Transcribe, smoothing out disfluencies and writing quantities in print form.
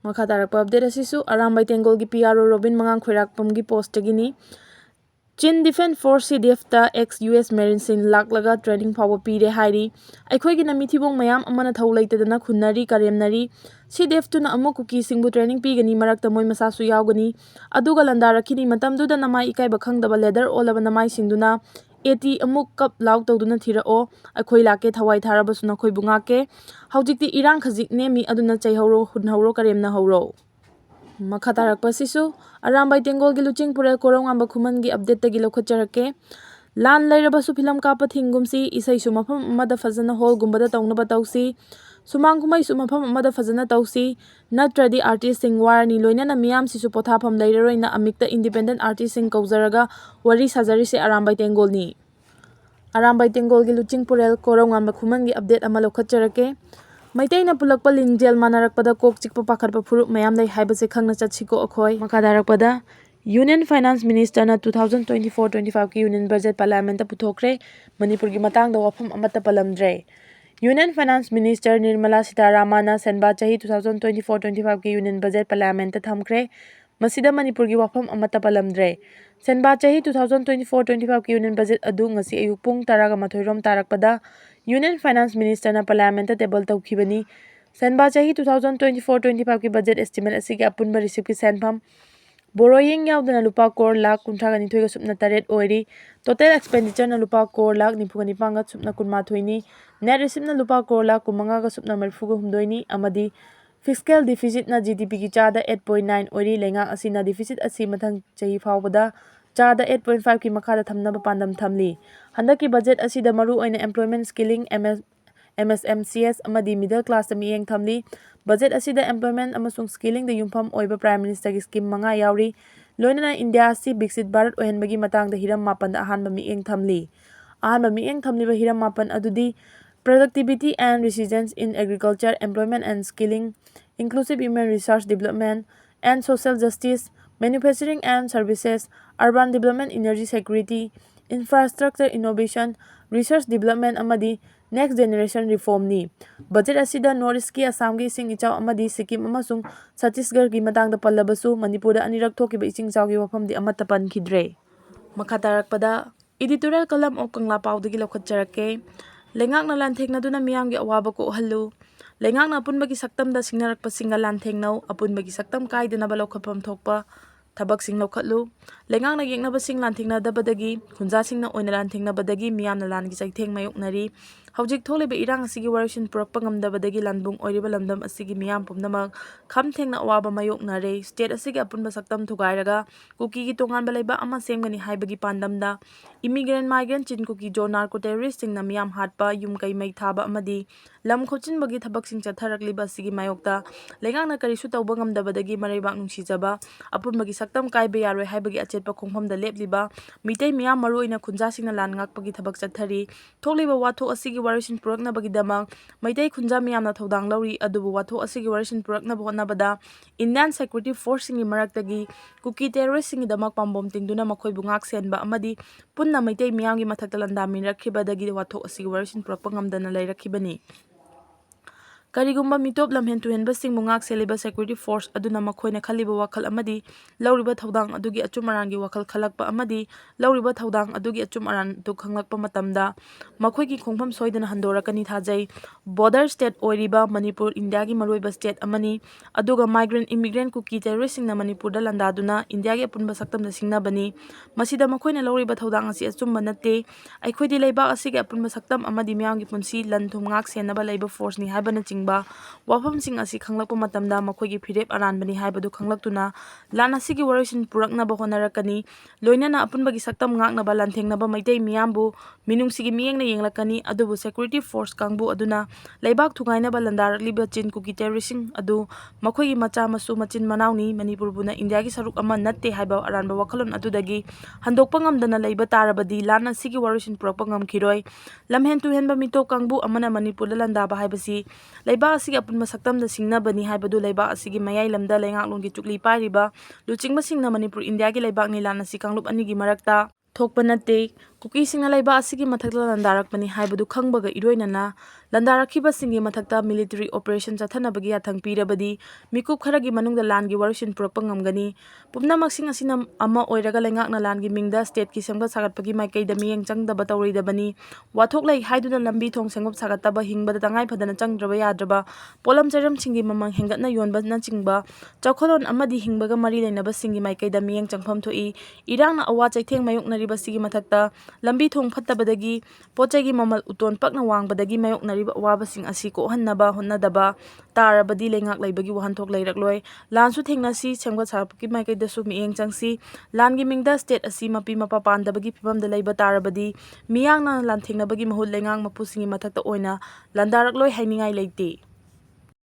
Makha tarakpa update asisu Arambai Tengol gi PRO Robin Mangang Khoirakpam gi post tagini Chin Defense Force CDF ta ex-US Marine Sin laklaga training faoba pire hairi aikhoi gi namithibong mayam amana thau leitadana khunnari karemnari CDF tuna amuk kuki singbu training pigani marakta moi masa su yaugani aduga landarakhini matamduda namai ikai bakhangdaba leather olaba namai singduna eti amuk kap lauk tawduna thirao aikhoi lake thawai tharabasuna khoi bunga ke haujikti irang khajik nemi aduna chaihoro hunhoro karemna horo Makha tarakpa sisu Arambai Tengol gi luching purel korong amba khuman gi update tagi lokhatjarake lan leirabasu film kapa thingumsi isai su mafam amada fazana hall gumbada tawnaba tawsi sumang kumai su mafam amada fazana tawsi natradi artist sing warni loinana miyam sisu pothafam leiraroina amikta independent artist sing kaujaraga wari sajari se Arambai Tengol ni Arambai Tengol gi luching purel korong amba khuman gi update ama lokhatjarake Maitai na pulakpa lingjel manarakpada kok chikpa pakharpa phuruk mayam dai haibase khangna chachiko akhoi makha darakpada Union Finance Minister na 2024-25 ki Union Budget Parliament ta puthokre Manipur gi matang da wafam amata palamdre Union Finance Minister Nirmala Sitaramana senba chahi 2024-25 ki Union Budget Parliament ta thamkre masida Manipur gi wafam amata palamdre senba chahi 2024-25 ki Union Budget adu ngasi ayuk pung 12 rom tarakpada Union Finance Minister na Parliament table tawkhibani senba chahi 2024-25 ki budget estimate asigi apunba receipt ki senfam borrowing yaudana lupa kor lakh 32 ga supna taret oiri total expenditure na lupa kor lakh 95 ga supna kunma thoini net receipt na lupa kor lakh 9 ga supna 40 ni amadi fiscal deficit na GDP ki chada 8.9 oiri lenga asina deficit asi mathang chahi faubada chada 8.5 ki makha da thamnaba pandam thamli handaki budget asida maru oina employment skilling MSMCS amadi middle class ta miyeng thamli budget asida employment amasung skilling da yumpham oiba prime minister gi scheme manga yauri loinana India si Biksit Bharat ohenbagi matang da hiram mapan da ahanba miyeng thamli ba hiram mapan adudi productivity and resilience in agriculture employment and skilling inclusive human resource development and social justice manufacturing and services urban development energy security infrastructure innovation research development amadi next generation reform ni budget asida North East ki Assam gi sing ichaw amadi Sikkim amasung Chhattisgarh gi matang da pallabasu Manipur da anirak thokiba ising chaw gi wafam di amata pan khidre makha tarakpada editorial kalam ok kangla pawdagi lokhatjarake lengak na lanthekna duna miyam gi awaba ko hallu lengak na apunbagi saktam da singnarakpa singa lantheknau apunbagi saktam kaidana ba lokhapham thokpa thabak sing lokhatlu lengak na yeknaba sing lanthekna dabadagi khunja singna oina lanthekna badagi miyam na lan gi chaitheng mayoknari hojik tholeba irang asigi warishin purakpa ngamdabadagi lanbung oiriba lamdam asigi miyam pumnamak khamthengna awaba mayoknare state asigi apunba saktam thugairaga kuki gi tongan balaiba ama semgani haibagi pandamda immigrant migrant chin kuki jo narco terrorist sing na miyam hatpa yum kai mai thaba amadi lam khochin bagi thabak sing chatharakliba asigi mayokta lengak na karisu tawba ngamdabadagi maraibak nungsijaba apunbagi saktam kaiba yaroi haibagi achetpa khongpham da lepliba mitai miyam maru oina khunja singna lan ngakpagi thabak chathari thokliba watho asigi warishin purakna bagidamang maitai khunja miyamna thodang lauri adubu watho asigi warishin purakna bonabada Indian Security Force singi maraktagi kuki terrorist singi damak pambom tingduna makhoi bungak senba amadi punna maitai miyamgi mathakta landamin rakhibadagi watho asigi warishin purakpa ngamdana lairakhibani Karigumba mitop lamhen tuhenba sing mungak seliba security force aduna makhoina khaliba wakhal amadi lauriba thodang adugi achum arangi wakhal khalakpa amadi lauriba thodang adugi achum aran du khanglakpa matamda makhoi ki khongpham soidana handorakani thajai border state oiriba Manipur India gi maroiba state amani aduga migrant immigrant kuki terrorist sing na Manipur da landaduna India gi apunba saktam da singna bani masida makhoina lauriba thodang asi achumba natte aikhodi leiba asigi apunba saktam amadi miyam gi punsi lan thumngak senaba leiba force ni haibana wafam sing asi khanglakpa matamda makhoigi phirep aranbani haibadu khanglaktuna lana sigi warishin purakna ba honarakani loinana apunbagi saktam ngakna ba lanthengna ba maitai miyambu minungsigi miyengna yenglakani adubu security force kangbu aduna leibak thugaina ba landarakliba chin kuki terrorising adu makhoigi macha masu machin manawni Manipur buna India gi saruk ama natte haiba aranba wakhalon adudagi handokpa ngamdana leiba tarabadi lana sigi warishin purakpa ngamkhiroi lamhen tuhenba mitop kangbu amana Manipur da landaba haibasi leiba asigi apunba saktam da singna bani haibadu leiba asigi mayai lamda lengak longgi chukli pairiba luchingba singna Manipur India gi leibak ni lana si kanglup ani gi marakta thokpa natte ꯀꯨꯀꯤꯁꯤꯡꯅ ꯂꯩꯕꯥꯛ ꯑꯁꯤꯒꯤ ꯃꯊꯛꯇ ꯂꯥꯟꯗꯥꯔꯛꯄꯅꯤ ꯍꯥꯏꯕꯗꯨ ꯈꯪꯕꯒ ꯏꯔꯣꯏꯅꯅ ꯂꯥꯟꯗꯥꯔꯛꯈꯤꯕꯁꯤꯡꯒꯤ ꯃꯊꯛꯇ military operation ꯆꯠꯊꯅꯕꯒꯤ ꯌꯥꯊꯪ ꯄꯤꯔꯕꯗꯤ ꯃꯤꯀꯨꯞ ꯈꯔꯒꯤ ꯃꯅꯨꯡꯗ ꯂꯥꯟꯒꯤ ꯋꯥꯔꯣꯏꯁꯤꯟ ꯄꯨꯔꯛꯄ ꯉꯝꯒꯅꯤ꯫ ꯄꯨꯝꯅꯃꯛꯁꯤꯡ ꯑꯁꯤꯅ ꯑꯃ ꯑꯣꯏꯔꯒ ꯂꯩꯉꯥꯛꯅ ꯂꯥꯟꯒꯤ ꯃꯤꯡꯗ ꯁ꯭ꯇꯦꯠꯀꯤ ꯁꯦꯝꯒꯠ ꯁꯥꯒꯠꯄꯒꯤ ꯃꯥꯏꯀꯩꯗ ꯃꯤꯠꯌꯦꯡ ꯆꯪꯗꯕ ꯇꯧꯔꯣꯏꯗꯕꯅꯤ꯫ ꯋꯥꯊꯣꯛ ꯂꯩ ꯍꯥꯏꯗꯨꯅ ꯂꯝꯕꯤ ꯊꯣꯡ ꯁꯦꯝꯒꯠ ꯁꯥꯒꯠꯇꯕ, ꯍꯤꯡꯕꯗ ꯇꯉꯥꯏꯐꯗꯅ ꯆꯪꯗ꯭ꯔꯕ ꯌꯥꯗ꯭ꯔꯕ ꯄꯣꯠꯂꯝ ꯆꯩꯔꯝꯁꯤꯡꯒꯤ ꯃꯃꯜ ꯍꯦꯟꯒꯠꯅ ꯌꯣꯟꯕꯅꯆꯤꯡꯕ ꯆꯥꯎꯈꯠꯂꯣꯟ ꯑꯃꯗꯤ ꯍꯤꯡꯕꯒ ꯃꯔꯤ ꯂꯩꯅꯕꯁꯤꯡꯒꯤ ꯃꯥꯏꯀꯩꯗ ꯃꯤꯠꯌꯦꯡ ꯆꯪꯐꯝ ꯊꯣꯛꯏ꯫ ꯏꯔꯥꯡꯅ ꯑꯋꯥ ꯆꯩꯊꯦꯡ ꯃꯥꯌꯣꯛꯅꯔꯤꯕꯁꯤꯒꯤ ꯃꯊꯛꯇ ꯂꯝꯕꯤ ꯊꯣꯡ ꯐꯠꯇꯕꯗꯒꯤ ꯄꯣꯠꯆꯩꯒꯤ ꯃꯃꯜ ꯎꯇꯣꯟ ꯄꯛꯅ ꯋꯥꯡꯕꯗꯒꯤ ꯃꯥꯌꯣꯛꯅꯔꯤꯕ ꯑꯋꯥꯕꯁꯤꯡ ꯑꯁꯤ ꯀꯣꯛꯍꯟꯅꯕ ꯍꯣꯠꯅꯗꯕ ꯇꯥꯔꯕꯗꯤ ꯂꯩꯉꯥꯛ ꯂꯩꯕꯒꯤ ꯋꯥꯍꯟꯊꯣꯛ ꯂꯩꯔꯛꯂꯣꯏ꯫ ꯂꯥꯟꯁꯨ ꯊꯦꯡꯅꯁꯤ, ꯁꯦꯝꯒꯠ ꯁꯥꯒꯠꯄꯒꯤ ꯃꯥꯏꯀꯩꯗꯁꯨ ꯃꯤꯠꯌꯦꯡ ꯆꯪꯁꯤ꯫ ꯂꯥꯟꯒꯤ ꯃꯤꯡꯗ ꯁ꯭ꯇꯦꯠ ꯑꯁꯤ ꯃꯄꯤ ꯃꯄꯥ ꯄꯥꯟꯗꯕꯒꯤ ꯐꯤꯚꯝꯗ ꯂꯩꯕ ꯇꯥꯔꯕꯗꯤ ꯃꯤꯌꯥꯝꯅ ꯂꯥꯟꯊꯦꯡꯅꯕꯒꯤ ꯃꯍꯨꯠ ꯂꯩꯉꯥꯛ ꯃꯄꯨꯁꯤꯡꯒꯤ ꯃꯊꯛꯇ ꯑꯣꯏꯅ ꯂꯥꯟꯗꯥꯔꯛꯂꯣꯏ ꯍꯥꯏꯅꯤꯡꯉꯥꯏ ꯂꯩꯇꯦ꯫